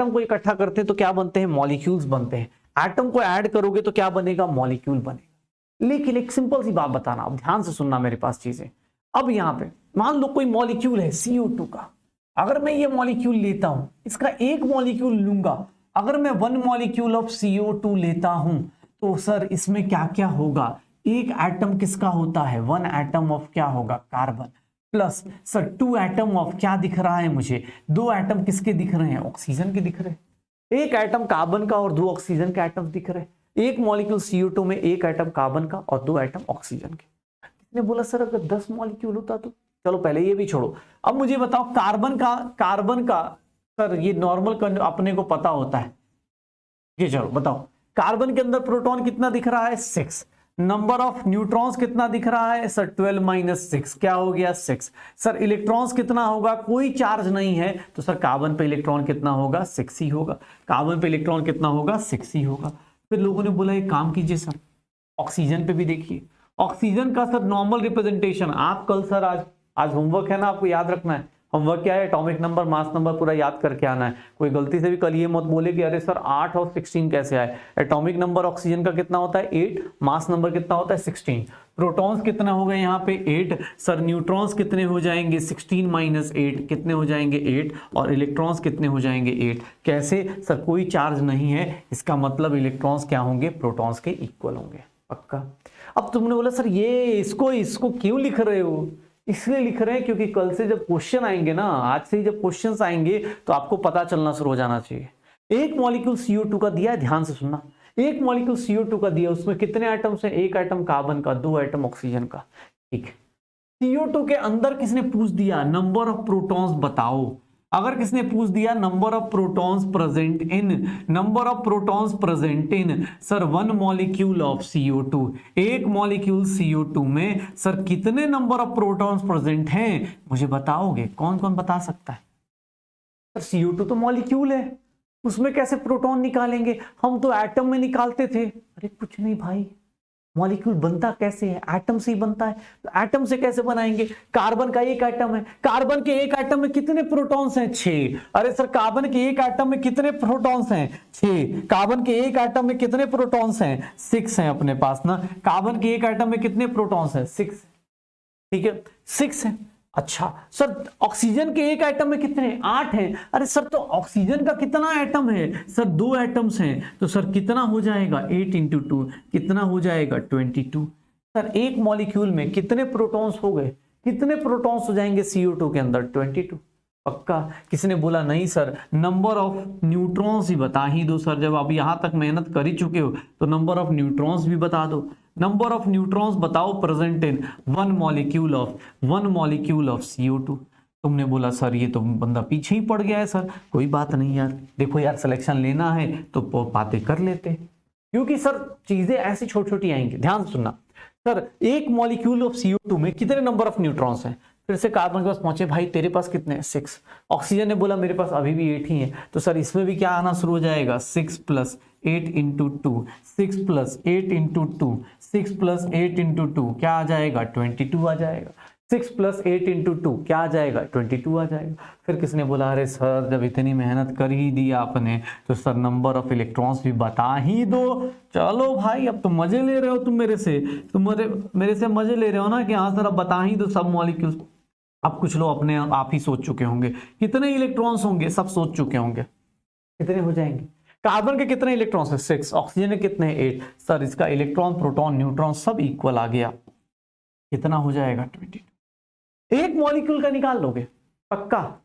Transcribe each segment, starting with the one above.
Atom को इकट्ठा करते हैं तो क्या बनते हैं, मॉलिक्यूल्स बनते हैं। एटम को ऐड करोगे तो क्या बनेगा, मॉलिक्यूल बनेगा। लेकिन एक सिंपल सी बात बताना, अब ध्यान से सुनना मेरे पास चीजें। अब यहां पे मान लो कोई मॉलिक्यूल है CO2 का, अगर मैं ये मॉलिक्यूल लेता हूं, इसका एक मॉलिक्यूल लूंगा, अगर मैं 1 मॉलिक्यूल ऑफ CO2 लेता हूं तो सर इसमें क्या क्या होगा, एक एटम किसका होता है, 1 एटम ऑफ क्या होगा, carbon, plus sir 2 atom of क्या दिख रहा है मुझे, 2 एटम किसके दिख रहे हैं, ऑक्सीजन के दिख रहे हैं। एक एटम कार्बन का और 2 ऑक्सीजन के एटम दिख रहे हैं। एक मॉलिक्यूल CO2 में एक एटम कार्बन का और 2 एटम ऑक्सीजन के। किसने बोला सर अगर 10 मॉलिक्यूल होता तो, चलो पहले ये भी छोड़ो, अब मुझे बताओ कार्बन का सर ये नॉर्मल अपने को पता होता है, ये चलो बताओ, कार्बन के अंदर प्रोटॉन कितना दिख रहा है, 6। नंबर ऑफ न्यूट्रॉन्स कितना दिख रहा है सर, 12 - 6 क्या हो गया, 6। सर इलेक्ट्रॉन्स कितना होगा, कोई चार्ज नहीं है तो सर कार्बन पे इलेक्ट्रॉन कितना होगा, 6 ही होगा। कार्बन पे इलेक्ट्रॉन कितना होगा, 6 ही होगा। फिर लोगों ने बोला एक काम कीजिए सर, ऑक्सीजन पे भी देखिए। ऑक्सीजन का सर नॉर्मल रिप्रेजेंटेशन, आप कल सर आज होमवर्क है ना, आपको याद रखना है। होमवर्क क्या है, एटॉमिक नंबर मास नंबर पूरा याद करके आना है। कोई गलती से भी कल ये मत बोले कि अरे सर 8 और 16 कैसे आए। एटॉमिक नंबर ऑक्सीजन का कितना होता है, 8, मास नंबर कितना होता है, 16। प्रोटॉन्स कितना हो गए यहाँ पे, 8। सर न्यूट्रॉन्स कितने हो जाएंगे, 16 - 8 कितने हो जाएंगे, 8। और इलेक्ट्रॉन्स कितने हो जाएंगे, 8। कैसे सर, कोई चार्ज नहीं है, इसका मतलब इलेक्ट्रॉन्स क्या होंगे, प्रोटॉन्स के इक्वल होंगे, पक्का। अब तुमने बोला सर ये इसको क्यों लिख रहे हो, इसलिए लिख रहे हैं क्योंकि कल से जब क्वेश्चन आएंगे ना, आज से ही जब क्वेश्चंस आएंगे तो आपको पता चलना शुरू हो जाना चाहिए। एक मॉलिक्यूल CO2 का दिया है, ध्यान से सुनना, एक मॉलिक्यूल CO2 का दिया, उसमें कितने एटम्स हैं, एक एटम कार्बन का, 2 एटम ऑक्सीजन का, ठीक है। CO2 के अंदर किसने पूछ दिया, नंबर ऑफ प्रोटॉन्स बताओ। अगर किसने पूछ दिया number of protons present in sir 1 molecule of CO2, एक मॉलिक्यूल CO2 में सर कितने नंबर ऑफ प्रोटॉन्स प्रेजेंट हैं, मुझे बताओगे, कौन कौन बता सकता है। सर CO2 तो मॉलिक्यूल है, उसमें कैसे प्रोटॉन निकालेंगे, हम तो एटम में निकालते थे। अरे कुछ नहीं भाई, मॉलिक्यूल बनता कैसे है, एटम से ही बनता है, तो एटम से कैसे बनाएंगे। कार्बन का एक एटम है, कार्बन के एक एटम में कितने प्रोटॉन्स हैं, 6। अरे सर कार्बन के एक एटम में कितने प्रोटॉन्स हैं, 6। कार्बन के एक एटम में कितने प्रोटॉन्स हैं, 6 हैं अपने पास ना। कार्बन के एक एटम में कितने प्रोटॉन्स हैं, 6, ठीक है, 6 है। अच्छा सर ऑक्सीजन के एक एटम में कितने, 8 हैं। अरे सर तो ऑक्सीजन का कितना एटम है, सर 2 एटम्स हैं, तो सर कितना हो जाएगा, 8 × 2 कितना हो जाएगा, 22। सर एक मॉलिक्यूल में कितने प्रोटॉन्स हो गए, कितने प्रोटॉन्स हो जाएंगे CO2 के अंदर, 22, पक्का। किसने बोला नहीं सर नंबर ऑफ न्यूट्रॉन्स ही बता ही दो सर, जब आप यहां तक मेहनत कर ही चुके हो तो नंबर ऑफ न्यूट्रॉन्स भी बता दो। नंबर ऑफ न्यूट्रॉन्स बताओ present in 1 molecule of CO2। तुमने बोला सर ये तो बंदा पीछे ही पड़ गया है सर। कोई बात नहीं यार, देखो यार सिलेक्शन लेना है तो बातें कर लेते हैं, क्योंकि सर चीजें ऐसी छोटी छोटी आएंगी। ध्यान सुनना सर, एक मॉलिक्यूल ऑफ CO2 में कितने नंबर ऑफ न्यूट्रॉन्स हैं। फिर से कार्बन के पास पहुंचे, भाई तेरे पास कितने हैं, 6। ऑक्सीजन ने बोला मेरे पास अभी भी 8 ही है, तो सर इसमें भी क्या आना शुरू हो जाएगा, 6 + 8 × 2, 6 + 8 × 2, 6 + 8 × 2 क्या आ जाएगा, 22 आ जाएगा। 6 + 8 × 2 क्या आ जाएगा, 22 आ जाएगा। फिर किसने बोला अरे सर जब इतनी मेहनत कर ही दी आपने तो सर नंबर ऑफ इलेक्ट्रॉन्स भी बता ही दो। चलो भाई अब तो मजे ले रहे हो तुम मेरे से, मेरे से मजे ले रहे हो ना कि हाँ सर अब बता ही दो सब मॉलिक्यूल्स। अब कुछ लोग अपने आप ही सोच चुके होंगे कितने इलेक्ट्रॉन्स होंगे, सब सोच चुके होंगे कितने हो जाएंगे। कार्बन के कितने इलेक्ट्रॉन्स है, 6। ऑक्सीजन के कितने, 8। सर इसका इलेक्ट्रॉन प्रोटॉन न्यूट्रॉन सब इक्वल आ गया, कितना हो जाएगा, 22। एक मॉलिक्यूल का निकाल लोगे पक्का।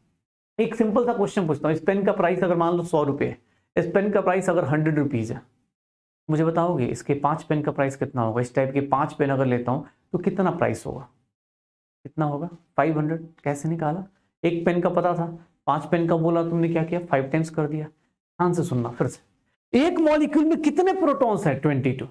एक सिंपल सा क्वेश्चन पूछता हूं, इस पेन का प्राइस अगर मान लो 100 रुपए, इस पेन का प्राइस अगर 100 रुपीज है, मुझे बताओगे इसके 5 पेन का प्राइस कितना होगा। इस टाइप के 5 पेन अगर लेता हूं तो कितना प्राइस होगा, कितना होगा, 500। कैसे निकाला, एक पेन का पता था, 5 पेन का बोला तुमने, क्या किया 5 टाइम्स कर दिया। ध्यान से सुनना फिर से, एक मॉलिक्यूल में कितने प्रोटॉन्स हैं, 22।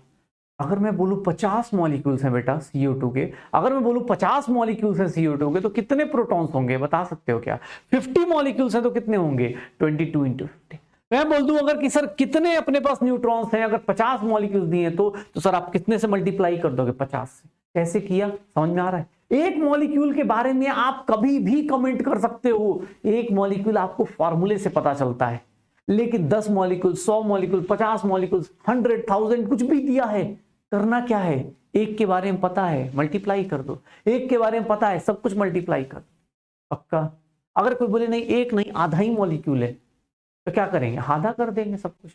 अगर मैं बोलूं 50 मॉलिक्यूल्स हैं बेटा CO2 के, अगर मैं बोलूं 50 मॉलिक्यूल्स हैं CO2 के तो कितने प्रोटॉन्स होंगे, बता सकते हो क्या। 50 मॉलिक्यूल्स हैं तो कितने होंगे, 22 × 50। मैं बोल दूं अगर कि सर कितने अपने पास न्यूट्रॉन्स हैं, अगर 50 मॉलिक्यूल्स दिए तो सर आप कितने से मल्टीप्लाई कर दोगे, 50 से। कैसे किया, समझ में आ रहा है। एक मॉलिक्यूल के बारे में आप कभी भी कमेंट कर सकते हो, एक मॉलिक्यूल आपको फॉर्मूले से पता चलता है। लेकिन 10 मॉलिक्यूल, 100 मॉलिक्यूल, 50 मॉलिक्यूल, 100,000 कुछ भी दिया है, करना क्या है, एक के बारे में पता है मल्टीप्लाई कर दो, एक के बारे में पता है सब कुछ मल्टीप्लाई कर दो, पक्का। अगर कोई बोले नहीं एक नहीं आधा ही मॉलिक्यूल है तो क्या करेंगे, आधा कर देंगे सब कुछ,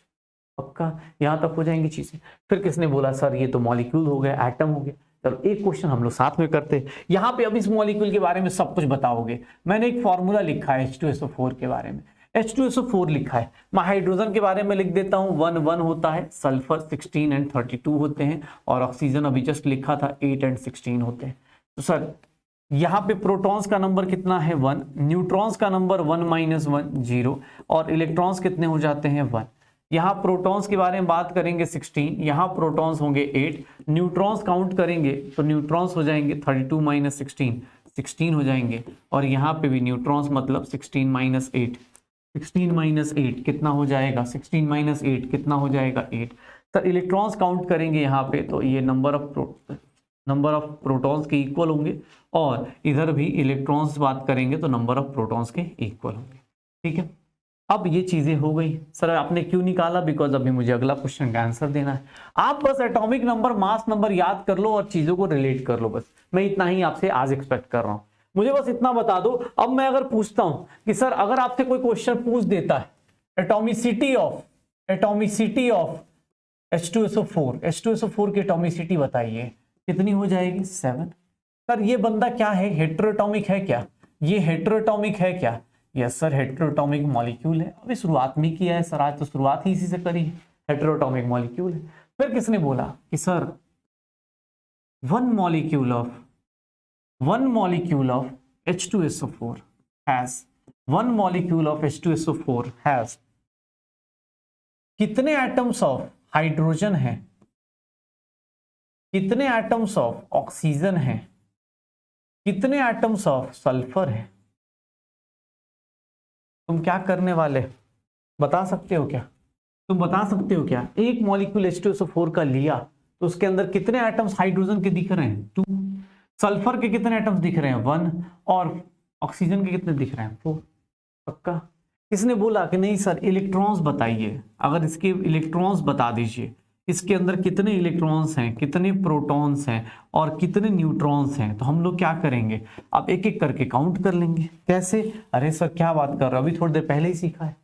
पक्का। यहां तक हो जाएंगी चीजें। फिर किसने बोला सर ये तो मॉलिक्यूल हो गया, एटम हो गया। चलो एक क्वेश्चन हम लोग साथ में करते हैं। यहाँ पे अब इस मॉलिक्यूल के बारे में सब कुछ बताओगे। मैंने एक फॉर्मूला लिखा है H2SO4 के बारे में, H2SO4 लिखा है। मैं हाइड्रोजन के बारे में लिख देता हूँ, 1 1 होता है, सल्फर 16 एंड 32 होते हैं, और ऑक्सीजन अभी जस्ट लिखा था 8 एंड 16 होते हैं। तो सर यहाँ पे प्रोटॉन्स का नंबर कितना है 1, न्यूट्रॉन्स का नंबर 1 - 1 0, और इलेक्ट्रॉन्स कितने हो जाते हैं 1। यहाँ प्रोटॉन्स के बारे में बात करेंगे 16, यहाँ प्रोटॉन्स होंगे 8, न्यूट्रॉन्स काउंट करेंगे तो न्यूट्रॉन्स हो जाएंगे 32 - 16 16 हो जाएंगे, और यहाँ पे भी न्यूट्रॉन्स मतलब 16 - 8 16 - 8 कितना हो जाएगा, 16 - 8 कितना हो जाएगा 8। सर इलेक्ट्रॉन्स काउंट करेंगे यहाँ पे तो ये नंबर ऑफ प्रोटॉन्स के इक्वल होंगे, और इधर भी इलेक्ट्रॉन्स बात करेंगे तो नंबर ऑफ प्रोटॉन्स के इक्वल होंगे। ठीक है, अब ये चीजें हो गई। सर आपने क्यों निकाला, बिकॉज अभी मुझे अगला क्वेश्चन का आंसर देना है। आप बस एटॉमिक नंबर, मास नंबर याद कर लो और चीजों को रिलेट कर लो, बस मैं इतना ही आपसे आज एक्सपेक्ट कर रहा हूं। मुझे बस इतना बता दो। अब मैं अगर पूछता हूं कि सर अगर आपसे कोई क्वेश्चन पूछ देता है एटॉमिसिटी ऑफ H2SO4 की एटॉमिसिटी बताइए, कितनी हो जाएगी 7। सर ये बंदा क्या है, हेटेरोटॉमिक है क्या, ये हेटेरोटॉमिक है क्या, यस सर हेटेरोटॉमिक मॉलिक्यूल है। अभी शुरुआत में किया है सर, आज तो शुरुआत ही इसी से करी है, हेटेरोटॉमिक मॉलिक्यूल है। फिर किसने बोला कि sir one molecule of H2SO4 has कितने एटम्स ऑफ हाइड्रोजन है, कितने एटम्स ऑफ ऑक्सीजन है, कितने एटम्स ऑफ सल्फर है। तुम क्या करने वाले, बता सकते हो क्या, तुम बता सकते हो क्या, एक मॉलिक्यूल H2SO4 का लिया तो उसके अंदर कितने एटम्स हाइड्रोजन के दिख रहे हैं 2, सल्फर के कितने एटम्स दिख रहे हैं 1, और ऑक्सीजन के कितने दिख रहे हैं 4, पक्का। इसने बोला कि नहीं सर इलेक्ट्रॉन्स बताइए, अगर इसके इलेक्ट्रॉन्स बता दीजिए, इसके अंदर कितने इलेक्ट्रॉन्स हैं, कितने प्रोटॉन्स हैं और कितने न्यूट्रॉन्स हैं, तो हम लोग क्या करेंगे, अब एक एक करके काउंट कर लेंगे। कैसे, अरे सर क्या बात कर रहे हो, अभी थोड़ी देर पहले ही सीखा है।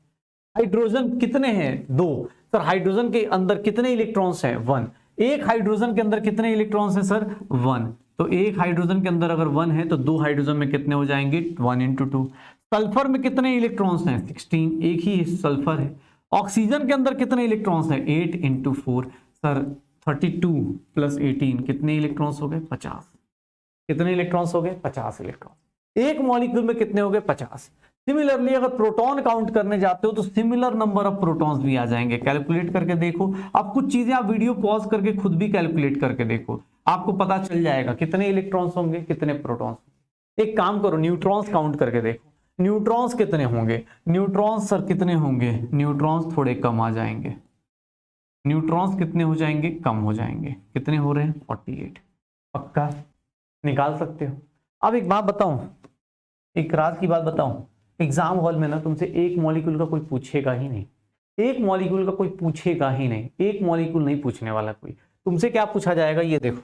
हाइड्रोजन कितने हैं 2, सर हाइड्रोजन के अंदर कितने इलेक्ट्रॉन्स हैं 1, एक हाइड्रोजन के अंदर कितने इलेक्ट्रॉन्स हैं सर 1, तो एक हाइड्रोजन के अंदर अगर 1 है तो 2 हाइड्रोजन में कितने हो जाएंगे 1 × 2। सल्फर में कितने इलेक्ट्रॉन्स हैं 16, एक ही सल्फर है। ऑक्सीजन के अंदर कितने इलेक्ट्रॉन्स हैं 8 × 4, सर 32 + 18 कितने इलेक्ट्रॉन्स हो गए 50, कितने इलेक्ट्रॉन्स हो गए 50 इलेक्ट्रॉन। एक मॉलिक्यूल में कितने हो गए 50। सिमिलरली अगर प्रोटॉन काउंट करने जाते हो तो सिमिलर नंबर ऑफ प्रोटॉन्स भी आ जाएंगे। कैलकुलेट करके देखो, अब कुछ चीजें आप वीडियो पॉज करके खुद भी कैलकुलेट करके देखो, आपको पता चल जाएगा कितने इलेक्ट्रॉन्स होंगे कितने प्रोटॉन्स। एक काम करो, न्यूट्रॉन्स काउंट करके देखो, न्यूट्रॉन्स कितने होंगे, न्यूट्रॉन्स सर कितने होंगे, न्यूट्रॉन्स थोड़े कम आ जाएंगे, न्यूट्रॉन्स कितने हो जाएंगे कम हो जाएंगे, कितने हो रहे हैं 48, पक्का निकाल सकते हो। अब एक बात बताऊं, एक राज की बात बताऊं, एग्जाम हॉल में ना तुमसे एक मॉलिक्यूल का कोई पूछेगा ही नहीं, एक मॉलिक्यूल का कोई पूछेगा ही नहीं, एक मॉलिक्यूल नहीं पूछने वाला कोई। तुमसे क्या पूछा जाएगा ये देखो,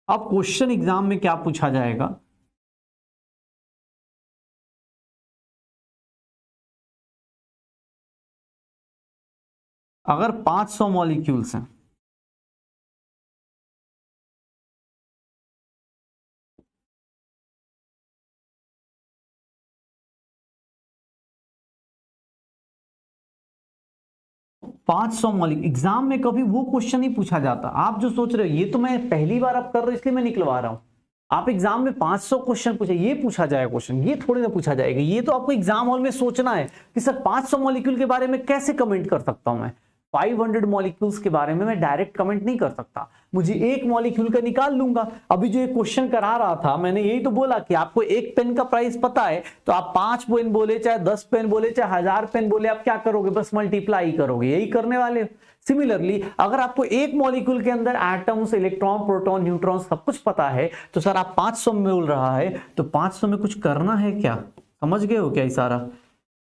अब क्वेश्चन एग्जाम में क्या पूछा जाएगा, अगर 500 मॉलिक्यूल्स हैं, एग्जाम में कभी वो क्वेश्चन नहीं पूछा जाता। आप जो सोच रहे हो, ये तो मैं पहली बार अब कर रहा हूं इसलिए मैं निकलवा रहा हूं। आप एग्जाम में 500 क्वेश्चन पूछे, ये पूछा जाएगा क्वेश्चन, ये थोड़ी ना पूछा जाएगा। ये तो आपको एग्जाम हॉल में सोचना है कि सर 500 मॉलिक्यूल के बारे में कैसे कमेंट कर सकता हूं मैं, 500 मॉलिक्यूल्स के बारे में मैं डायरेक्ट कमेंट नहीं कर सकता, मुझे एक मॉलिक्यूल का निकाल लूंगा। अभी जो एक क्वेश्चन करा रहा था मैंने यही तो बोला कि आपको एक पेन का प्राइस पता है तो आप 5 पेन बोले चाहे 10 पेन बोले चाहे 1000 पेन बोले, आप क्या करोगे, बस मल्टीप्लाई करोगे, यही करने वाले। सिमिलरली अगर आपको एक मॉलिक्यूल के अंदर एटम्स, इलेक्ट्रॉन, प्रोटॉन, न्यूट्रॉन सब कुछ पता है तो सर आप 500 में बोल रहा है तो 500 में कुछ करना है क्या, समझ गए हो क्या इशारा?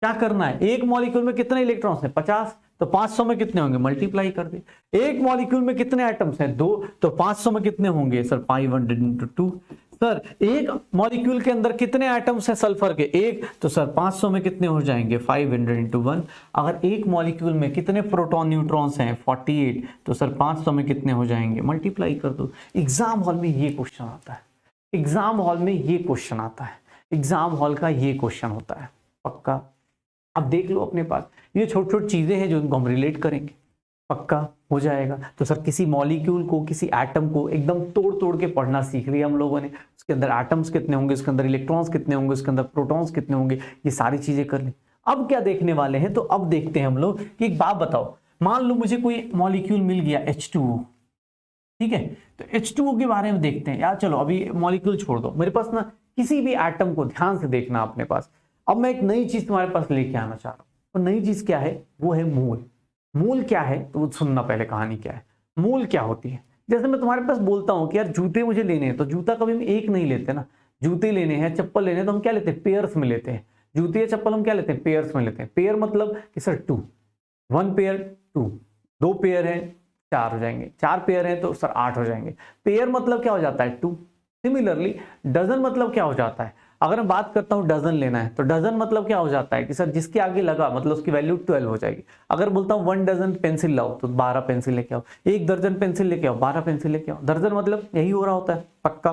क्या करना है, एक मॉलिक्यूल में कितने इलेक्ट्रॉन्स हैं 50, तो 500 में कितने होंगे मल्टीप्लाई कर दे। एक मॉलिक्यूल में कितने एटम्स हैं 2, तो 500 में कितने होंगे सर 500 इंटू 2। सर एक मॉलिक्यूल के अंदर कितने एटम्स हैं सल्फर के, एक, तो सर 500 में कितने हो जाएंगे 500 इंटू 1। अगर एक मॉलिक्यूल में कितने प्रोटॉन न्यूट्रॉन्स हैं 48, तो सर 500 में कितने हो जाएंगे, मल्टीप्लाई कर दो। एग्जाम हॉल में ये क्वेश्चन आता है, एग्जाम हॉल में ये क्वेश्चन आता है, एग्जाम हॉल का ये क्वेश्चन होता है पक्का। अब देख लो अपने पास ये छोटी छोटी चीजें हैं जो इनको हम रिलेट करेंगे, पक्का हो जाएगा। तो सर किसी मॉलिक्यूल को, किसी एटम को एकदम तोड़ तोड़ के पढ़ना सीख लिया हम लोगों ने। उसके अंदर एटम्स कितने होंगे, उसके अंदर इलेक्ट्रॉन्स कितने होंगे, उसके अंदर प्रोटॉन्स कितने होंगे, ये सारी चीजें कर ली। अब क्या देखने वाले हैं, तो अब देखते हैं हम लोग कि एक बात बताओ, मान लो मुझे कोई मॉलिक्यूल मिल गया H2O, ठीक है, तो H2O के बारे में देखते हैं यार। चलो अभी मॉलिक्यूल छोड़ दो, मेरे पास ना किसी भी एटम को ध्यान से देखना अपने पास। अब मैं एक नई चीज तुम्हारे पास लेके आना चाह रहा हूं, और नई चीज क्या है, वो है मूल। मूल क्या है, तो वो सुनना पहले कहानी क्या है। मूल क्या होती है, जैसे मैं तुम्हारे पास बोलता हूं कि यार जूते मुझे लेने हैं, तो जूता कभी हम एक नहीं लेते ना, जूते लेने हैं, चप्पल लेने हैं, तो हम क्या लेते हैं, पेयर्स में लेते हैं। जूते या चप्पल हम क्या लेते हैं, पेयर्स में लेते हैं। पेयर मतलब कि सर 2, 1 पेयर 2, 2 पेयर है 4 हो जाएंगे, 4 पेयर है तो सर 8 हो जाएंगे। पेयर मतलब क्या हो जाता है 2। सिमिलरली डजन मतलब क्या हो जाता है, अगर मैं बात करता हूं डजन लेना है, तो डजन मतलब क्या हो जाता है कि सर जिसके आगे लगा मतलब उसकी वैल्यू 12 हो जाएगी। अगर बोलता हूं 1 डजन पेंसिल लाओ, तो 12 पेंसिल लेके आओ। 1 दर्जन पेंसिल लेके आओ, 12 पेंसिल लेके आओ। दर्जन मतलब यही हो रहा होता है पक्का।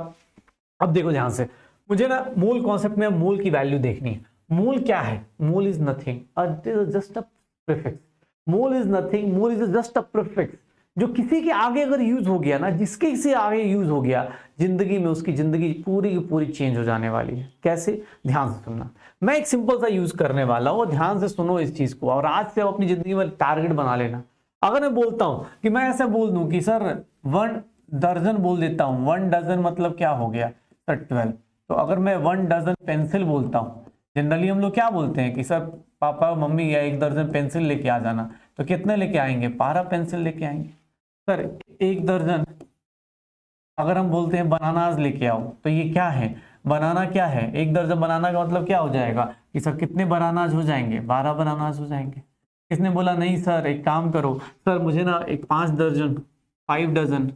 अब देखो ध्यान से, मुझे ना मूल कॉन्सेप्ट में मूल की वैल्यू देखनी है। मूल क्या है, मूल is nothing, just a prefix. मूल इज नथिंग, मूल इज जस्ट अ प्रीफिक्स। जो किसी के आगे अगर यूज हो गया ना, जिसके से आगे यूज हो गया जिंदगी में, उसकी जिंदगी पूरी की पूरी चेंज हो जाने वाली है। कैसे, ध्यान से सुनना। मैं एक सिंपल सा यूज करने वाला हूं, ध्यान से सुनो इस चीज को, और आज से आप अपनी जिंदगी में टारगेट बना लेना। अगर मैं बोलता हूं कि मैं ऐसा बोल दूं कि सर 1 दर्जन बोल देता हूं, 1 डजन मतलब क्या हो गया सर 12। तो अगर मैं 1 डजन पेंसिल बोलता हूं, जनरली हम लोग क्या बोलते हैं कि सर पापा मम्मी या 1 दर्जन पेंसिल लेके आ जाना, तो कितने लेके आएंगे, 12 पेंसिल लेके आएंगे। सर 1 दर्जन अगर हम बोलते हैं बनानाज लेके आओ, तो ये क्या है, बनाना क्या है, 1 दर्जन बनाना का मतलब क्या हो जाएगा कि सर कितने बनानाज हो जाएंगे, 12 बनानाज हो जाएंगे। किसने बोला नहीं सर एक काम करो, सर मुझे ना एक 5 दर्जन 5 डजन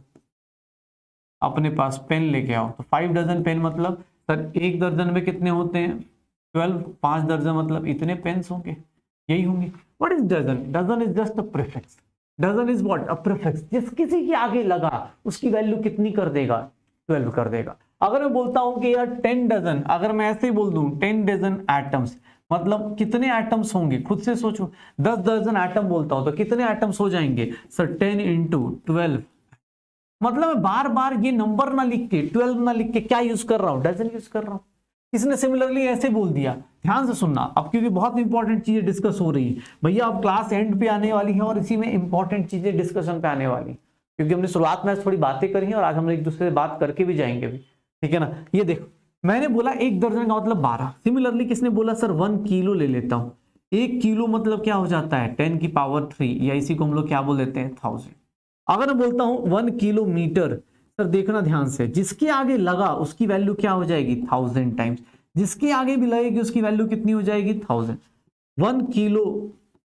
अपने पास पेन लेके आओ। तो 5 डजन पेन मतलब सर 1 दर्जन में कितने होते हैं 12, 5 दर्जन मतलब इतने पेन्स होंगे, यही होंगे। What is dozen, dozen is just a prefix. Dozen is what, a prefix. जिस किसी के आगे लगा उसकी वैल्यू कितनी कर देगा, 12 कर देगा। अगर मैं बोलता हूं कि यार 10 डजन, अगर मैं ऐसे ही बोल दूं 10 डजन एटम्स, मतलब कितने एटम्स होंगे, खुद से सोचो। 10 दर्जन एटम बोलता हूं तो कितने एटम्स हो जाएंगे सर 10 इंटू 12। मतलब मैं बार बार ये नंबर ना लिख के, 12 ना लिख के क्या यूज कर रहा हूं, डजन यूज कर रहा हूं। इसने सिमिलरली ऐसे बोल दिया। ध्यान से सुनना अब, क्योंकि बहुत इंपॉर्टेंट चीजें डिस्कस हो रही है भैया, अब क्लास एंड पे आने वाली है और इसी में इंपॉर्टेंट चीजें डिस्कशन पे आने वाली, क्योंकि हमने शुरुआत में थोड़ी बातें करी हैं और आज हम एक दूसरे से बात करके भी जाएंगे भी, ठीक है ना। ये देखो मैंने बोला 1 दर्जन का मतलब 12। सिमिलरली किसने बोला सर 1 किलो ले लेता हूं। 1 किलो मतलब क्या हो जाता है 10 की पावर 3, या इसी को हम लोग क्या बोल देते हैं 1000। अगर मैं बोलता हूं 1 किलोमीटर, सर देखना ध्यान से, जिसके आगे लगा उसकी वैल्यू क्या हो जाएगी 1000 टाइम्स, जिसके आगे भी लगेगी उसकी वैल्यू कितनी हो जाएगी 1000। 1 किलोग्राम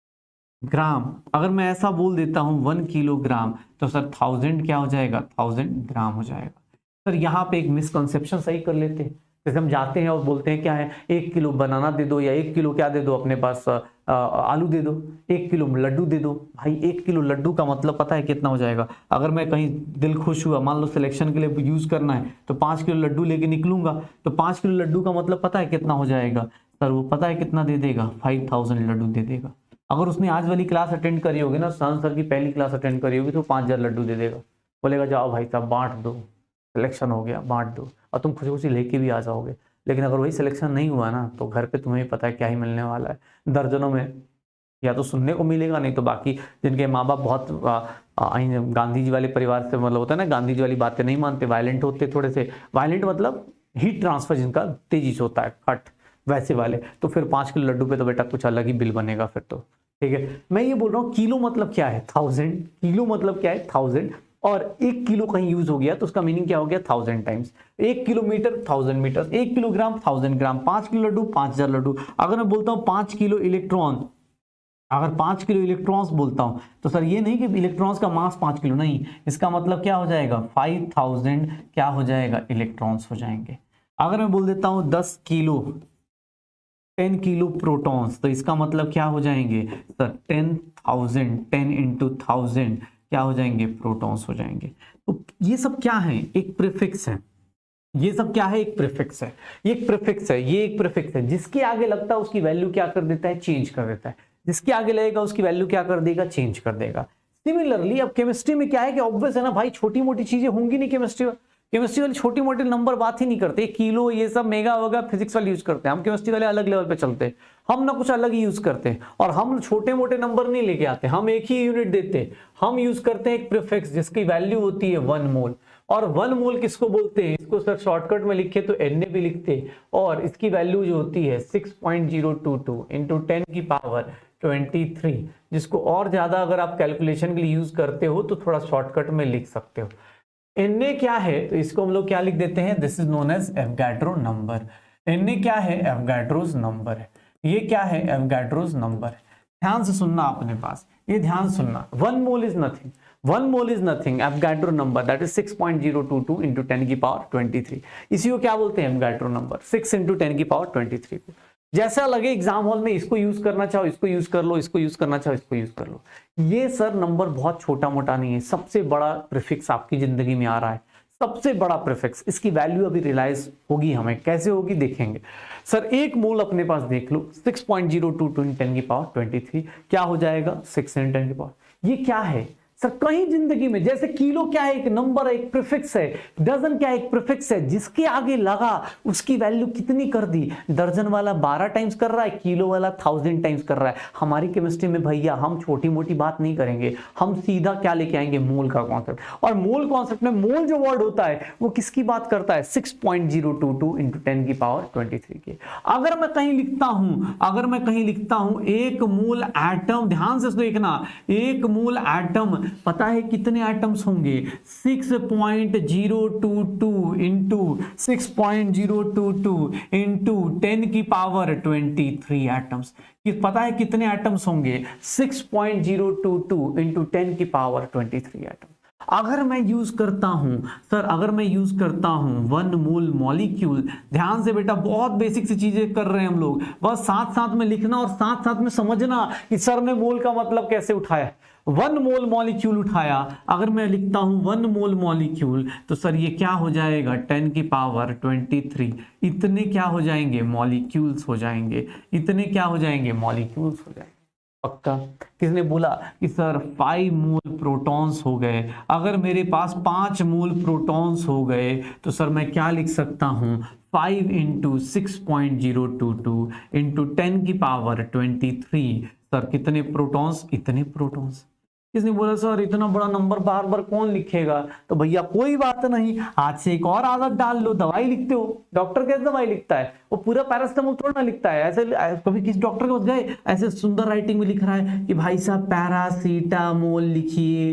अगर मैं ऐसा बोल देता हूं 1 किलोग्राम, तो सर 1000 क्या हो जाएगा 1000 ग्राम हो जाएगा। सर यहाँ पे एक मिसकंसेप्शन सही कर लेते हैं। जैसे हम जाते हैं और बोलते हैं क्या है 1 किलो बनाना दे दो, या 1 किलो क्या दे दो अपने पास आलू दे दो, 1 किलो लड्डू दे दो। भाई 1 किलो लड्डू का मतलब पता है कितना हो जाएगा। अगर मैं कहीं दिल खुश हुआ, मान लो सिलेक्शन के लिए यूज करना है, तो 5 किलो लड्डू लेके निकलूंगा, तो 5 किलो लड्डू का मतलब पता है कितना हो जाएगा सर, वो पता है कितना दे देगा 5000 लड्डू दे देगा। अगर उसने आज वाली क्लास अटेंड करी होगी ना, सर की पहली क्लास अटेंड करी होगी, तो 5000 लड्डू दे देगा, बोलेगा जाओ भाई साहब बांट दो, सिलेक्शन हो गया बांट दो, और तुम खुशी खुशी लेके भी आ जाओगे। लेकिन अगर वही सिलेक्शन नहीं हुआ ना, तो घर पे तुम्हें पता है क्या ही मिलने वाला है। दर्जनों में या तो सुनने को मिलेगा, नहीं तो बाकी जिनके माँ बाप बहुत गांधी जी वाले परिवार से मतलब होता है ना, गांधी जी वाली बातें नहीं मानते, वायलेंट होते, थोड़े से वायलेंट मतलब हीट ट्रांसफर जिनका तेजी से होता है, कट वैसे वाले, तो फिर 5 किलो लड्डू पे तो बेटा कुछ अलग ही बिल बनेगा फिर तो, ठीक है। मैं ये बोल रहा हूँ किलो मतलब क्या है 1000, किलो मतलब क्या है 1000। और 1 किलो कहीं यूज हो गया तो उसका मीनिंग क्या हो गया 1000 टाइम्स। 1 किलोमीटर 1000 मीटर, 1 किलोग्राम 1000 ग्राम, 5 किलो लड्डू 5000 लड्डू। अगर मैं बोलता हूँ 5 किलो इलेक्ट्रॉन, अगर 5 किलो इलेक्ट्रॉन्स बोलता हूं तो सर ये नहीं कि इलेक्ट्रॉन्स का मास 5 किलो, नहीं, इसका मतलब क्या हो जाएगा 5000 क्या हो जाएगा इलेक्ट्रॉन्स हो जाएंगे। अगर मैं बोल देता हूं 10 किलो 10 किलो प्रोटॉन्स तो इसका मतलब क्या हो जाएंगे सर 10,000 10 इंटू 1000 क्या हो जाएंगे प्रोटॉन्स हो जाएंगे। तो ये सब क्या है एक प्रीफिक्स है, ये सब क्या है एक प्रीफिक्स है, ये एक प्रीफिक्स है, ये एक प्रीफिक्स है। जिसके आगे लगता है उसकी वैल्यू क्या कर देता है चेंज कर देता है, जिसके आगे लगेगा उसकी वैल्यू क्या कर देगा चेंज कर देगा। सिमिलरली अब केमिस्ट्री में क्या है कि ऑब्वियस है ना भाई, छोटी मोटी चीजें होंगी नहीं केमिस्ट्री में, केमिस्ट्री वाले छोटी मोटी नंबर बात ही नहीं करते, किलो ये सब मेगा वगैरह फिजिक्स वाले यूज करते हैं, हम केमिस्ट्री वाले अलग लेवल पे चलते हैं, हम ना कुछ अलग ही यूज करते हैं और हम छोटे मोटे नंबर नहीं लेके आते, हम एक ही यूनिट देते हैं, हम यूज करते हैं एक प्रीफिक्स जिसकी वैल्यू होती है 1 मोल। और 1 मोल किसको बोलते हैं, इसको सर शॉर्टकट में लिखे तो Na भी लिखते हैं, और इसकी वैल्यू जो होती है 6.022 इंटू 10 की पावर 23, जिसको और ज्यादा अगर आप कैलकुलेशन के लिए यूज करते हो तो थोड़ा शॉर्टकट में लिख सकते हो। Na क्या है तो इसको हम लोग क्या लिख देते हैं, this is known as Avogadro number. Na क्या है एवोगाड्रोस नंबर है, ये क्या है एवोगाड्रोस नंबर है। ध्यान से सुनना अपने पास, ये ध्यान सुनना, 1 मोल is nothing, 1 mole is nothing, Avogadro number that is 6.022 into 10 की पावर 23। इसी को क्या बोलते हैं एवोगाड्रो नंबर, 6 इंटू 10 की पावर 23 को। जैसा लगे एग्जाम हॉल में इसको यूज करना चाहो इसको यूज कर लो, इसको यूज करना चाहो इसको यूज कर लो। ये सर नंबर बहुत छोटा मोटा नहीं है, सबसे बड़ा प्रीफिक्स आपकी जिंदगी में आ रहा है, सबसे बड़ा प्रीफिक्स। इसकी वैल्यू अभी रियलाइज होगी, हमें कैसे होगी देखेंगे। सर 1 मोल अपने पास देख लो, 6.022 इन 10 की पावर 23 क्या हो जाएगा 6 इन 10 की पावर। ये क्या है सर कहीं जिंदगी में, जैसे किलो क्या है एक नंबर है, एक प्रीफिक्स है, डजन क्या है एक प्रीफिक्स है, जिसके आगे लगा उसकी वैल्यू कितनी कर दी, दर्जन वाला 12 टाइम्स कर रहा है, किलो वाला 1000 टाइम्स कर रहा है। हमारी केमिस्ट्री में भैया हम छोटी मोटी बात नहीं करेंगे, हम सीधा क्या लेके आएंगे मोल का कॉन्सेप्ट। और मोल कॉन्सेप्ट में मोल जो वर्ड होता है वो किसकी बात करता है 6.022 इंटू 10 की पावर 23 की। अगर मैं कहीं लिखता हूं, अगर मैं कहीं लिखता हूं 1 मोल एटम, ध्यान से देखना, 1 मोल एटम पता है कितने एटम्स होंगे 6.022 इंटू 6.022 इंटू 10 की पावर 23 एटम्स। पता है कितने एटम्स होंगे 6.022 इंटू 10 की पावर 23 एटम्स। अगर मैं यूज करता हूं सर, अगर मैं यूज करता हूं 1 मोल मॉलिक्यूल, ध्यान से बेटा बहुत बेसिक सी चीजें कर रहे हैं हम लोग, बस साथ साथ में लिखना और साथ साथ में समझना कि सर ने मोल का मतलब कैसे उठाया। 1 मोल मॉलिक्यूल उठाया, अगर मैं लिखता हूं 1 मोल मॉलिक्यूल तो सर ये क्या हो जाएगा 10 की पावर 23, इतने क्या हो जाएंगे मॉलिक्यूल्स हो जाएंगे, इतने क्या हो जाएंगे मॉलिक्यूल्स हो जाएंगे। पक्का? किसने बोला कि सर 5 मोल प्रोटॉन्स हो गए, अगर मेरे पास 5 मोल प्रोटॉन्स हो गए तो सर मैं क्या लिख सकता हूं 5 इंटू 6.022 इंटू 10 की पावर 23। सर कितने प्रोटॉन्स, इतने प्रोटॉन्स। किसने बोला सर इतना बड़ा नंबर बार बार कौन लिखेगा, तो भैया कोई बात नहीं, आज से एक और आदत डाल लो, दवाई लिखते हो, डॉक्टर कैसे दवाई लिखता है, वो पूरा पैरासिटामोल थोड़ा ना लिखता है, ऐसे कभी किसी डॉक्टर के पास गए ऐसे सुंदर राइटिंग में लिख रहा है कि भाई साहब पैरासीटामोल लिखिए,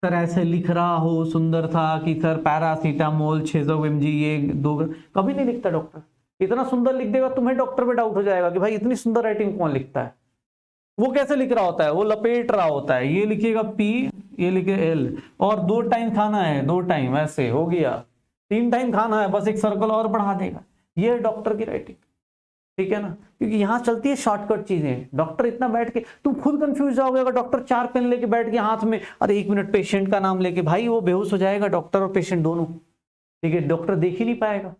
सर ऐसे लिख रहा हो सुंदर था कि सर पैरासीटामोल 600 mg ये 2, कभी नहीं लिखता डॉक्टर। इतना सुंदर लिख देगा तुम्हें डॉक्टर पे डाउट हो जाएगा कि भाई इतनी सुंदर राइटिंग कौन लिखता है। वो कैसे लिख रहा होता है, वो लपेट रहा होता है, ये लिखेगा P, ये लिखे L, और 2 टाइम खाना है, 2 टाइम ऐसे हो गया, 3 टाइम खाना है, बस एक सर्कल और बढ़ा देगा। ये है डॉक्टर की राइटिंग, ठीक है ना, क्योंकि यहां चलती है शॉर्टकट चीजें। डॉक्टर इतना बैठ के तुम खुद कंफ्यूज जाओगे अगर डॉक्टर 4 पेन लेके बैठ के हाथ में, अरे 1 मिनट पेशेंट का नाम लेके, भाई वो बेहोश हो जाएगा डॉक्टर और पेशेंट दोनों, ठीक है, डॉक्टर देख ही नहीं पाएगा,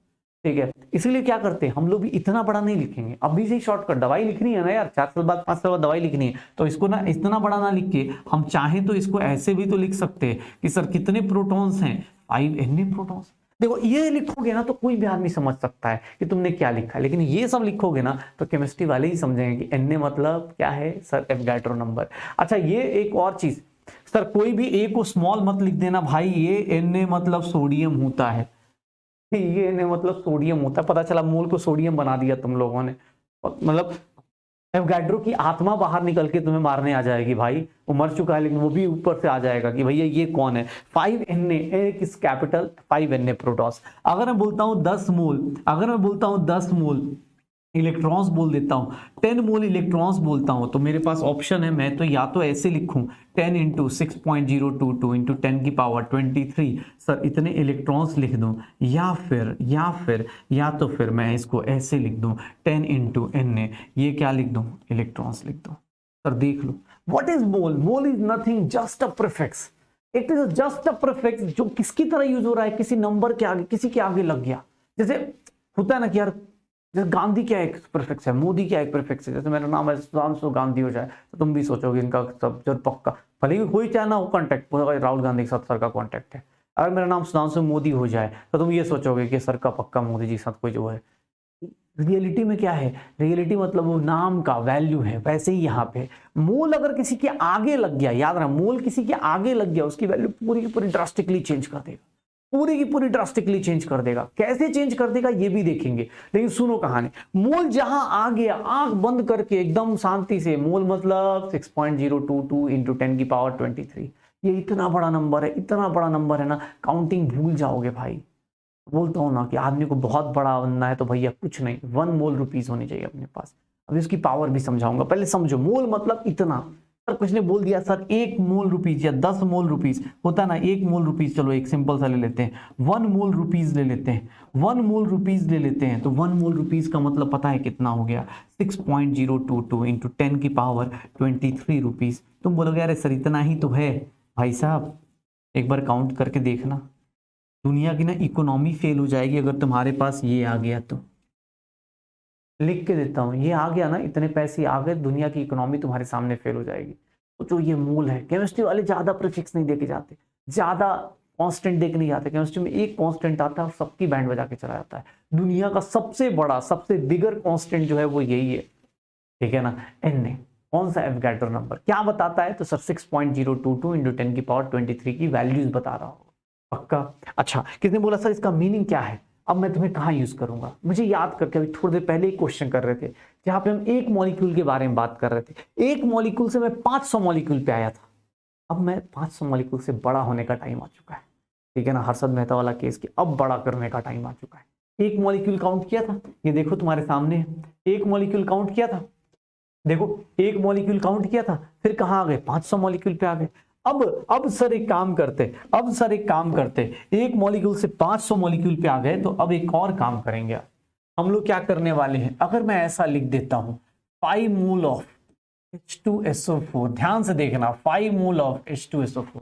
ठीक है। इसीलिए क्या करते हैं हम लोग भी इतना बड़ा नहीं लिखेंगे, अभी से ही शॉर्टकट, दवाई लिखनी है ना यार, 4 साल बाद 5 साल बाद दवाई लिखनी है, तो इसको ना इतना बड़ा ना लिख के हम चाहें तो इसको ऐसे भी तो लिख सकते हैं कि सर कितने प्रोटॉन्स हैं 5 Na प्रोटॉन्स। देखो ये लिखोगे ना तो कोई भी आदमी समझ सकता है कि तुमने क्या लिखा है, लेकिन ये सब लिखोगे ना तो केमिस्ट्री वाले ही समझेंगे कि Na मतलब क्या है सर एवोगाड्रो नंबर। अच्छा ये एक और चीज सर, कोई भी A को स्मॉल मत लिख देना भाई, ये Na मतलब सोडियम होता है, ये Na मतलब सोडियम होता है, पता चला मोल को सोडियम बना दिया तुम लोगों ने, मतलब एवोगाड्रो की आत्मा बाहर निकल के तुम्हें मारने आ जाएगी भाई, वो मर चुका है लेकिन वो भी ऊपर से आ जाएगा कि भैया ये कौन है। 5Na एक इस कैपिटल 5Na प्रोटॉस। अगर मैं बोलता हूँ 10 मोल, अगर मैं बोलता हूँ 10 मोल इलेक्ट्रॉन्स बोल देता हूँ, 10 मोल इलेक्ट्रॉन्स बोलता हूँ, तो मेरे पास ऑप्शन है, मैं तो या तो ऐसे लिखूं 10 इंटू 6.022 इंटू 10 की पावर 23 सर इतने इलेक्ट्रॉन्स लिख दूं, या तो फिर मैं इसको ऐसे लिख दूं 10 इंटू Na, ये क्या लिख दूं, इलेक्ट्रॉन्स लिख दूं। सर देख लो what is mole, mole is nothing just a prefix, it is just a prefix जो किसकी तरह यूज हो रहा है, किसी नंबर के आगे, किसी के आगे लग गया। जैसे होता है ना कि यार जैसे गांधी क्या एक प्रीफिक्स है, मोदी क्या एक प्रीफिक्स है, जैसे मेरा नाम है सुधांशु गांधी हो जाए तो तुम भी सोचोगे इनका सब जरूर पक्का, भले ही कोई चाहे ना हो कॉन्टैक्ट, राहुल गांधी के साथ सर का कॉन्टैक्ट है। अगर मेरा नाम सुधांशु मोदी हो जाए तो तुम ये सोचोगे कि सर का पक्का मोदी जी के साथ कोई जो है। रियलिटी में क्या है, रियलिटी मतलब वो नाम का वैल्यू है। वैसे ही यहाँ पे मोल अगर किसी के आगे लग गया, याद रखना मोल किसी के आगे लग गया, उसकी वैल्यू पूरी की पूरी ड्रास्टिकली चेंज कर देगा, पूरी की पूरी ड्रास्टिकली चेंज कर देगा। कैसे चेंज कर देगा ये भी देखेंगे, लेकिन सुनो कहानी। मोल जहां आ गया आंख बंद करके एकदम शांति से, मोल मतलब 6.022 इंटू 10 की पावर 23, ये इतना बड़ा नंबर है, इतना बड़ा नंबर है ना, काउंटिंग भूल जाओगे भाई। बोलता हूं ना कि आदमी को बहुत बड़ा बनना है तो भैया कुछ नहीं, 1 मोल रुपीज होनी चाहिए अपने पास। अभी उसकी पावर भी समझाऊंगा, पहले समझो मोल मतलब इतना। सर कुछ ने बोल दिया सर 1 मोल रुपीज या 10 मोल रुपीज होता है ना, 1 मोल रुपीज, चलो एक सिंपल सा ले लेते हैं, 1 मोल रुपीज ले लेते हैं, 1 मोल रुपीज ले लेते हैं, तो 1 मोल रुपीज का मतलब पता है कितना हो गया, 6.022 इंटू 10 की पावर 23 रुपीज। तुम बोलोगे अरे सर इतना ही तो है, भाई साहब एक बार काउंट करके देखना, दुनिया की ना इकोनॉमी फेल हो जाएगी अगर तुम्हारे पास ये आ गया तो। लिख के देता हूं, ये आ गया ना, इतने पैसे आ गए, दुनिया की इकोनॉमी तुम्हारे सामने फेल हो जाएगी। तो जो ये मूल है, केमिस्ट्री वाले ज्यादा प्रीफिक्स नहीं देके जाते, ज्यादा कांस्टेंट देके नहीं जाते। केमिस्ट्री में एक कांस्टेंट आता है और सबकी बैंड बजा के चला जाता है। दुनिया का सबसे बड़ा सबसे बिगर कांस्टेंट जो है वो यही है, ठीक है ना, Na। कौन सा एवोगाड्रो नंबर क्या बताता है, तो सर 6.022 इंटू 10 की पावर 23 की वैल्यूज बता रहा हूँ, पक्का। अच्छा किसने बोला सर इसका मीनिंग क्या है, अब मैं तुम्हें कहाँ यूज करूंगा, मुझे याद करके अभी थोड़ी देर पहले एक क्वेश्चन कर रहे थे जहां पे हम एक मॉलिक्यूल के बारे में बात कर रहे थे। एक मॉलिक्यूल से मैं 500 मॉलिक्यूल पे आया था, अब मैं 500 मॉलिक्यूल से बड़ा होने का टाइम आ चुका है, ठीक है ना, हर्षद मेहता वाला केस की अब बड़ा करने का टाइम आ चुका है। एक मॉलिक्यूल काउंट किया था, ये देखो तुम्हारे सामने, एक मॉलिक्यूल काउंट किया था, देखो एक मॉलिक्यूल काउंट किया था, फिर कहाँ आ गए, 500 मॉलिक्यूल पे आ गए। अब सर एक काम करते, एक मॉलिक्यूल से 500 मॉलिक्यूल पे आ गए, तो अब एक और काम करेंगे हम लोग। क्या करने वाले हैं, अगर मैं ऐसा लिख देता हूं 5 मोल ऑफ H2SO4, ध्यान से देखना, 5 मोल ऑफ H2SO4।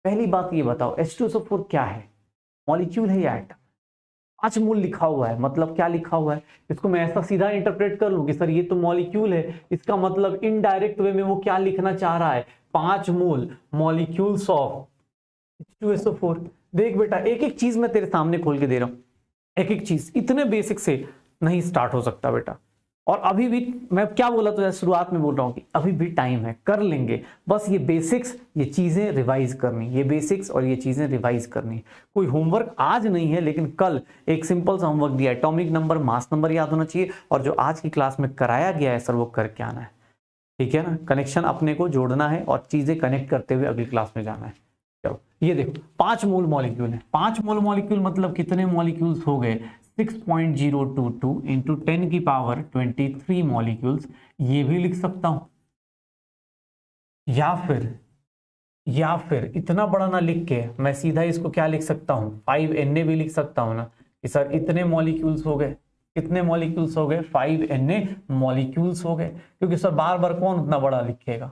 पहली बात ये बताओ H2SO4 क्या है, मॉलिक्यूल है या एटम। 5 मोल लिखा हुआ है, मतलब क्या लिखा हुआ है, इसको मैं ऐसा सीधा इंटरप्रेट कर लूं कि सर ये तो मॉलिक्यूल है, इसका मतलब इनडायरेक्ट वे में वो क्या लिखना चाह रहा है, 5 मोल मॉलिक्यूल्स ऑफ H2SO4। देख बेटा एक एक चीज मैं तेरे सामने खोल के दे रहा हूं, एक एक चीज, इतने बेसिक से नहीं स्टार्ट हो सकता बेटा। और अभी भी मैं क्या बोला तो शुरुआत में बोल रहा हूं कि अभी भी टाइम है, कर लेंगे, बस ये बेसिक्स, ये चीजें रिवाइज करनी, ये बेसिक्स और ये चीजें रिवाइज करनी। कोई होमवर्क आज नहीं है, लेकिन कल एक सिंपल सा होमवर्क दिया, एटॉमिक नंबर मास नंबर याद होना चाहिए, और जो आज की क्लास में कराया गया है सर वो करके आना है, ठीक है ना। कनेक्शन अपने को जोड़ना है और चीजें कनेक्ट करते हुए अगली क्लास में जाना है। चलो ये देखो 5 मोल मॉलिक्यूल है, 5 मोल मॉलिक्यूल मतलब कितने मॉलिक्यूल्स हो गए, 6.022 इंटू 10 की पावर 23 मॉलिक्यूल्स। ये भी लिख सकता हूं, या फिर इतना बड़ा ना लिख के मैं सीधा इसको क्या लिख सकता हूं, 5Na भी लिख सकता हूं ना, कि सर इतने मॉलिक्यूल्स हो गए, कितने मॉलिक्यूल्स हो गए, 5Na मॉलिक्यूल्स हो गए, क्योंकि सर बार बार कौन उतना बड़ा लिखेगा।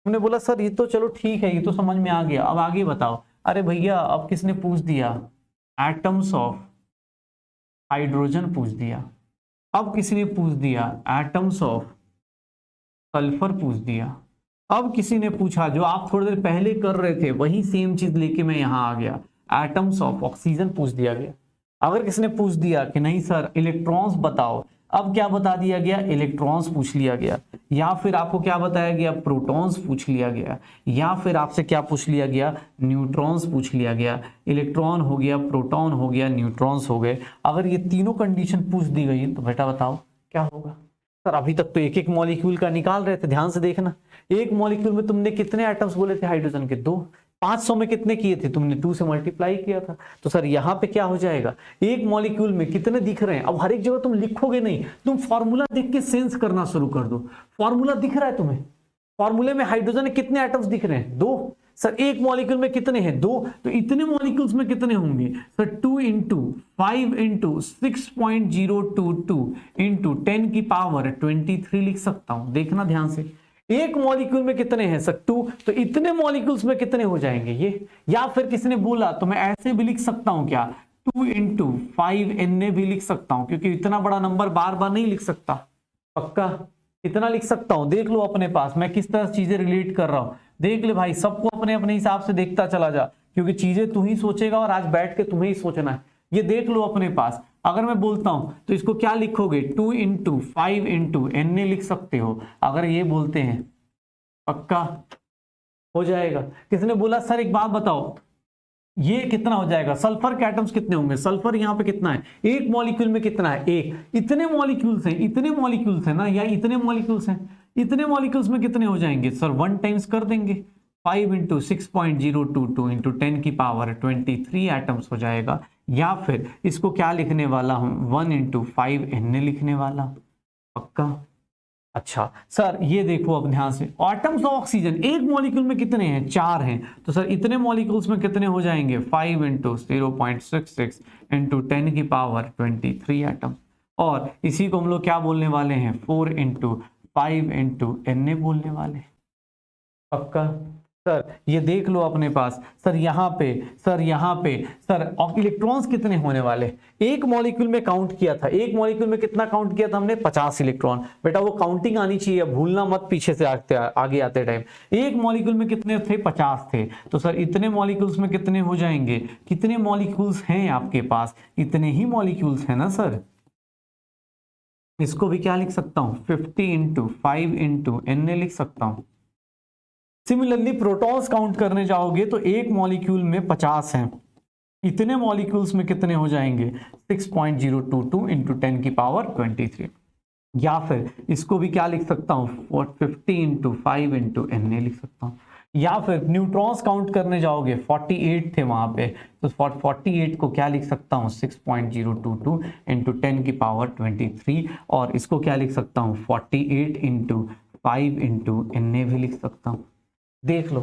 हमने बोला सर ये तो चलो ठीक है, ये तो समझ में आ गया, अब आगे बताओ। अरे भैया अब किसने पूछ दिया, एटम्स ऑफ हाइड्रोजन पूछ दिया, अब किसी ने पूछ दिया एटम्स ऑफ सल्फर पूछ दिया, अब किसी ने पूछा जो आप थोड़ी देर पहले कर रहे थे वही सेम चीज लेके मैं यहां आ गया, एटम्स ऑफ ऑक्सीजन पूछ दिया गया। अगर किसी ने पूछ दिया कि नहीं सर इलेक्ट्रॉन्स बताओ, अब क्या बता दिया गया, इलेक्ट्रॉन्स पूछ लिया गया, या फिर आपको क्या बताया गया, प्रोटॉन्स पूछ लिया गया, या फिर आपसे क्या पूछ लिया गया, न्यूट्रॉन्स पूछ लिया गया। इलेक्ट्रॉन हो गया, प्रोटॉन हो गया, न्यूट्रॉन्स हो गए। अगर ये तीनों कंडीशन पूछ दी गई तो बेटा बताओ क्या होगा, सर अभी तक तो एक एक मॉलिक्यूल का निकाल रहे थे, ध्यान से देखना। एक मॉलिक्यूल में तुमने कितने एटम्स बोले थे हाइड्रोजन के? 2। 500 में कितने किए थे तुमने? 2 से मल्टीप्लाई किया था। तो सर यहाँ पे क्या हो जाएगा, एक मॉलिक्यूल में कितने दिख रहे हैं। अब हर एक जगह तुम लिखोगे नहीं, तुम फॉर्मूला देख के सेंस करना शुरू कर दो। फॉर्मूला दिख रहा है तुम्हें, फॉर्मूले में हाइड्रोजन के कितने एटम्स दिख रहे हैं? 2। सर एक मॉलिक्यूल में कितने हैं? 2। तो इतने मॉलिक्यूल्स में कितने होंगे सर? 2 इंटू 5 इंटू 6.022 इंटू 10 की पावर 23 लिख सकता हूं। देखना ध्यान से, एक मॉलिक्यूल में कितने हैं सर? 2। तो इतने मॉलिक्यूल्स में कितने हो जाएंगे ये? या फिर किसी ने बोला तो मैं ऐसे भी लिख सकता हूं क्या, 2 इंटू 5 Na भी लिख सकता हूं, क्योंकि इतना बड़ा नंबर बार बार नहीं लिख सकता। पक्का इतना लिख सकता हूं। देख लो अपने पास मैं किस तरह चीजें रिलेट कर रहा हूं। देख ले भाई, सबको अपने अपने हिसाब से देखता चला जा, क्योंकि चीजें तू ही सोचेगा और आज बैठ के तुम्हें ही सोचना है। ये देख लो अपने पास, अगर मैं बोलता हूं तो इसको क्या लिखोगे? 2 इंटू 5 इंटू Na लिख सकते हो अगर ये बोलते हैं। पक्का हो जाएगा। किसने बोला सर एक बात बताओ, ये कितना हो जाएगा? सल्फर के एटम्स कितने होंगे? सल्फर यहाँ पे कितना है? एक मॉलिक्यूल में कितना है? 1। इतने मॉलिक्यूल्स हैं, इतने मॉलिक्यूल्स हैं ना, या इतने मॉलिक्यूल्स हैं, इतने मॉलिक्यूल्स में कितने हो जाएंगे सर? 1 टाइम्स कर देंगे, 5 इंटू 6.022 इंटू 10 की पावर 23 एटम्स हो जाएगा। या फिर इसको क्या लिखने वाला हूं, 1 इंटू 5 Na लिखने वाला। पक्का। अच्छा सर ये देखो अब ध्यान से, एटम्स ऑफ ऑक्सीजन एक मॉलिक्यूल में कितने हैं? 4 हैं। तो सर इतने मॉलिक्यूल्स में कितने हो जाएंगे? 5 इंटू 0.66 इंटू 10 की पावर 23 एटम। और इसी को हम लोग क्या बोलने वाले हैं? 4 इंटू 5 इंटू Na बोलने वाले हैं। पक्का। सर ये देख लो अपने पास, सर यहाँ पे, सर यहाँ पे, सर इलेक्ट्रॉन्स कितने होने वाले? एक मॉलिक्यूल में काउंट किया था, एक मॉलिक्यूल में कितना काउंट किया था हमने? 50 इलेक्ट्रॉन। बेटा वो काउंटिंग आनी चाहिए, भूलना मत पीछे से आगे आते टाइम। एक मॉलिक्यूल में कितने थे? 50 थे। तो सर इतने मॉलिक्यूल्स में कितने हो जाएंगे? कितने मॉलिक्यूल्स हैं आपके पास? इतने ही मॉलिक्यूल्स हैं ना सर। इसको भी क्या लिख सकता हूँ? 50 इंटू 5 इंटू Na लिख सकता हूँ। सिमिलरली प्रोटॉन्स काउंट करने जाओगे तो एक मॉलिक्यूल में 50 हैं, इतने मॉलिक्यूल्स में कितने हो जाएंगे? 6.022 इंटू 10 की पावर 23। या फिर इसको भी क्या लिख सकता हूँ? 50 इंटू 5 इंटू Na लिख सकता हूँ। या फिर न्यूट्रॉन्स काउंट करने जाओगे, 48 थे वहां पे, तो 48 को क्या लिख सकता हूँ? 6.022 इंटू 10 की पावर 23। और इसको क्या लिख सकता हूँ? 48 इंटू 5 इंटू Na भी लिख सकता हूँ। देख लो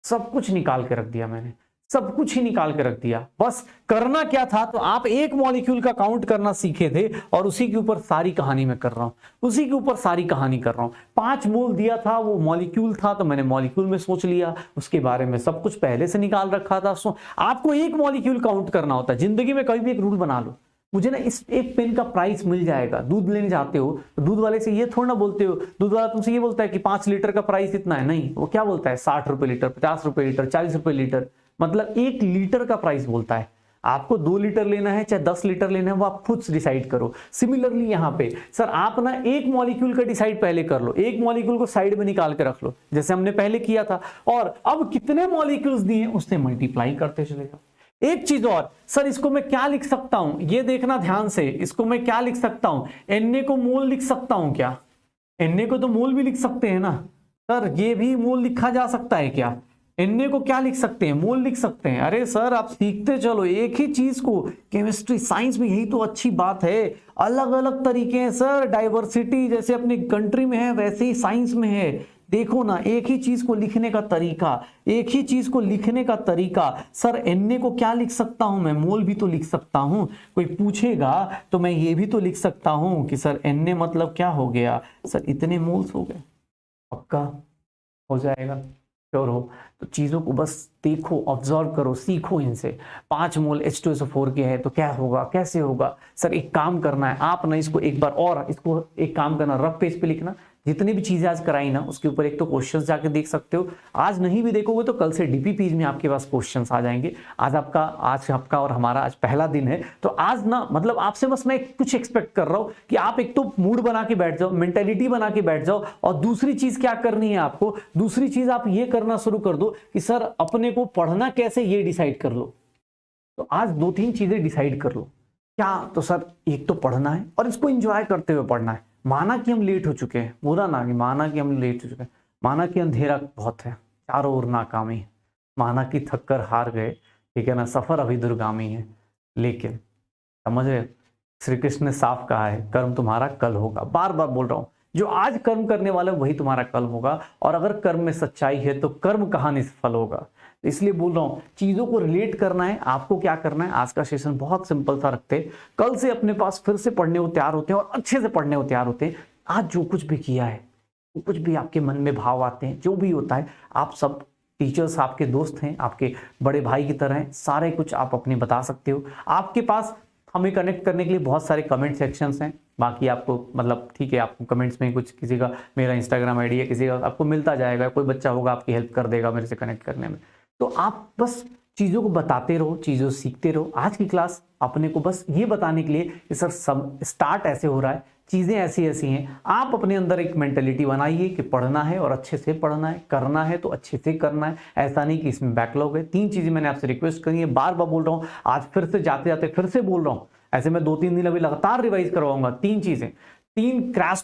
सब कुछ निकाल के रख दिया मैंने, सब कुछ ही निकाल के रख दिया। बस करना क्या था, तो आप एक मॉलिक्यूल का काउंट करना सीखे थे और उसी के ऊपर सारी कहानी मैं कर रहा हूं, उसी के ऊपर सारी कहानी कर रहा हूं। 5 मोल दिया था, वो मॉलिक्यूल था, तो मैंने मॉलिक्यूल में सोच लिया, उसके बारे में सब कुछ पहले से निकाल रखा था। आपको एक मॉलिक्यूल काउंट करना होता है। जिंदगी में कभी भी एक रूल बना लो, मुझे ना इस एक पेन का प्राइस मिल जाएगा। दूध लेने जाते हो तो दूध वाले से ये थोड़ा ना बोलते हो, दूध वाला तुमसे ये बोलता है कि 5 लीटर का प्राइस इतना है, नहीं, वो क्या बोलता है? 60 रुपए लीटर, 50 रुपए लीटर, 40 रुपए लीटर, मतलब 1 लीटर का प्राइस बोलता है। आपको 2 लीटर लेना है चाहे 10 लीटर लेना है, वो आप खुद डिसाइड करो। सिमिलरली यहाँ पे सर आप ना एक मॉलिक्यूल का डिसाइड पहले कर लो, एक मॉलिक्यूल को साइड में निकाल के रख लो जैसे हमने पहले किया था, और अब कितने मॉलिक्यूल्स दिए उससे मल्टीप्लाई करते चले जाओ। एक चीज और सर, इसको मैं क्या लिख सकता हूं, ये देखना ध्यान से, इसको मैं क्या लिख सकता हूं? Na को मोल लिख सकता हूं क्या? Na को तो मोल भी लिख सकते हैं ना सर, ये भी मोल लिखा जा सकता है क्या? Na को क्या लिख सकते हैं? मोल लिख सकते हैं। अरे सर आप सीखते चलो एक ही चीज को, केमिस्ट्री साइंस में यही तो अच्छी बात है, अलग अलग तरीके हैं सर। डाइवर्सिटी जैसे अपनी कंट्री में है वैसे ही साइंस में है। देखो ना, एक ही चीज को लिखने का तरीका, एक ही चीज को लिखने का तरीका। सर Na को क्या लिख सकता हूं मैं? मोल भी तो लिख सकता हूं। कोई पूछेगा तो मैं ये भी तो लिख सकता हूं कि सर Na मतलब क्या हो गया? सर इतने मोल्स हो गए। पक्का हो जाएगा, श्योर हो? तो चीजों को बस देखो, ऑब्जर्व करो, सीखो इनसे। 5 मोल H2SO4 के हैं तो क्या होगा, कैसे होगा? सर एक काम करना है, आप ना इसको एक बार और, इसको एक काम करना, रफ पेज पे लिखना। जितनी भी चीजें आज कराई ना उसके ऊपर एक तो क्वेश्चंस जाके देख सकते हो। आज नहीं भी देखोगे तो कल से डीपीपीज में आपके पास क्वेश्चंस आ जाएंगे। आज आपका और हमारा आज पहला दिन है, तो आज ना मतलब आपसे बस मैं कुछ एक्सपेक्ट कर रहा हूं कि आप एक तो मूड बना के बैठ जाओ, मेंटेलिटी बना के बैठ जाओ, और दूसरी चीज क्या करनी है आपको, दूसरी चीज आप ये करना शुरू कर दो कि सर अपने को पढ़ना कैसे ये डिसाइड कर लो। तो आज 2-3 चीजें डिसाइड कर लो। क्या? तो सर एक तो पढ़ना है और इसको एंजॉय करते हुए पढ़ना है। माना कि हम लेट हो चुके हैं, बुरा ना कि माना कि हम लेट हो चुके हैं, माना कि अंधेरा बहुत है, चारों ओर नाकामी, माना कि थक कर हार गए, ठीक है ना, सफर अभी दुर्गामी है, लेकिन समझ रहे हो, श्री कृष्ण ने साफ कहा है कर्म तुम्हारा कल होगा। बार बार बोल रहा हूं, जो आज कर्म करने वाला वही तुम्हारा कल होगा, और अगर कर्म में सच्चाई है तो कर्म कहां निष्फल होगा। इसलिए बोल रहा हूं, चीजों को रिलेट करना है। आपको क्या करना है, आज का सेशन बहुत सिंपल सा रखते, कल से अपने पास फिर से पढ़ने को तैयार होते हैं और अच्छे से पढ़ने को तैयार होते हैं। आज जो कुछ भी किया है, कुछ भी आपके मन में भाव आते हैं, जो भी होता है, आप सब टीचर्स आपके दोस्त हैं, आपके बड़े भाई की तरह हैं, सारे कुछ आप अपने बता सकते हो। आपके पास हमें कनेक्ट करने के लिए बहुत सारे कमेंट सेक्शंस हैं, बाकी आपको मतलब ठीक है, आपको कमेंट्स में कुछ, किसी का मेरा इंस्टाग्राम आईडी है, किसी का आपको मिलता जाएगा, कोई बच्चा होगा आपकी हेल्प कर देगा मेरे से कनेक्ट करने में। तो आप बस चीज़ों को बताते रहो, चीज़ों सीखते रहो। आज की क्लास अपने को बस ये बताने के लिए कि सर सब स्टार्ट ऐसे हो रहा है, चीज़ें ऐसी ऐसी हैं, आप अपने अंदर एक मेंटेलिटी बनाइए कि पढ़ना है और अच्छे से पढ़ना है, करना है तो अच्छे से करना है, ऐसा नहीं कि इसमें बैकलॉग है। 3 चीज़ें मैंने आपसे रिक्वेस्ट करी है, बार बार बोल रहा हूँ, आज फिर से जाते जाते फिर से बोल रहा हूँ, ऐसे मैं 2-3 दिन अभी लगातार रिवाइज करवाऊंगा। 3 चीज़ें, 3 क्रैश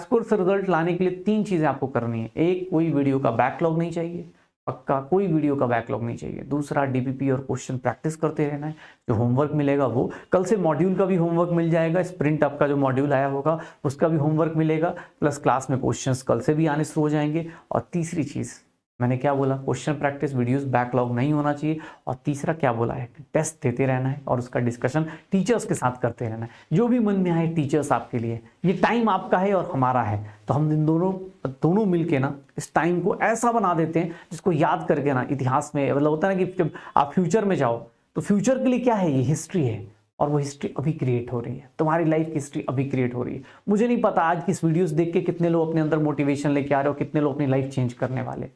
कोर्स से रिजल्ट लाने के लिए 3 चीज़ें आपको करनी है। एक, कोई वीडियो का बैकलॉग नहीं चाहिए, पक्का कोई वीडियो का बैकलॉग नहीं चाहिए। दूसरा, डीपीपी और क्वेश्चन प्रैक्टिस करते रहना है। जो होमवर्क मिलेगा वो कल से मॉड्यूल का भी होमवर्क मिल जाएगा, स्प्रिंट अप का जो मॉड्यूल आया होगा उसका भी होमवर्क मिलेगा, प्लस क्लास में क्वेश्चंस कल से भी आने शुरू हो जाएंगे। और तीसरी चीज़ मैंने क्या बोला, क्वेश्चन प्रैक्टिस वीडियोस बैकलॉग नहीं होना चाहिए। और तीसरा क्या बोला है, टेस्ट देते रहना है और उसका डिस्कशन टीचर्स के साथ करते रहना है। जो भी मन में आए, टीचर्स आपके लिए, ये टाइम आपका है और हमारा है, तो हम इन दोनों मिलके ना इस टाइम को ऐसा बना देते हैं जिसको याद करके ना इतिहास में, मतलब होता है ना कि जब आप फ्यूचर में जाओ तो फ्यूचर के लिए क्या है, ये हिस्ट्री है, और वो हिस्ट्री अभी क्रिएट हो रही है, तुम्हारी लाइफ की हिस्ट्री अभी क्रिएट हो रही है। मुझे नहीं पता आज की इस वीडियोस देख के कितने लोग अपने अंदर मोटिवेशन लेके आ रहे हो, कितने लोग अपनी लाइफ चेंज करने वाले,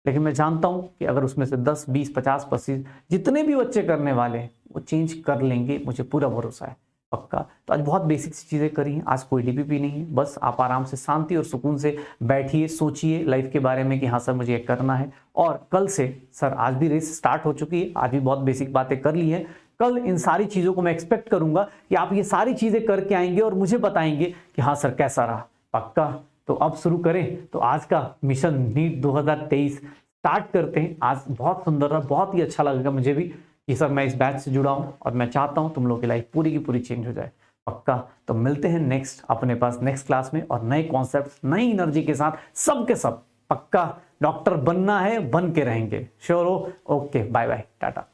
लेकिन मैं जानता हूं कि अगर उसमें से 10, 20, 50, 25 जितने भी बच्चे करने वाले हैं वो चेंज कर लेंगे, मुझे पूरा भरोसा है, पक्का। तो आज बहुत बेसिक सी चीज़ें करी हैं, आज कोई डीपीपी नहीं है, बस आप आराम से शांति और सुकून से बैठिए, सोचिए लाइफ के बारे में कि हाँ सर मुझे ये करना है। और कल से सर, आज भी रेस स्टार्ट हो चुकी है, आज भी बहुत बेसिक बातें कर ली है, कल इन सारी चीज़ों को मैं एक्सपेक्ट करूंगा कि आप ये सारी चीज़ें करके आएंगे और मुझे बताएंगे कि हाँ सर कैसा रहा, पक्का। तो अब शुरू करें, तो आज का मिशन नीट 2023 स्टार्ट करते हैं। आज बहुत सुंदर रहा, बहुत ही अच्छा लगेगा मुझे भी कि सर मैं इस बैच से जुड़ा हूं और मैं चाहता हूं तुम लोगों की लाइफ पूरी की पूरी चेंज हो जाए, पक्का। तो मिलते हैं नेक्स्ट अपने पास नेक्स्ट क्लास में, और नए कॉन्सेप्ट्स, नई एनर्जी के साथ, सब के सब, पक्का। डॉक्टर बनना है, बन के रहेंगे, श्योर हो। Okay, bye bye, Tata.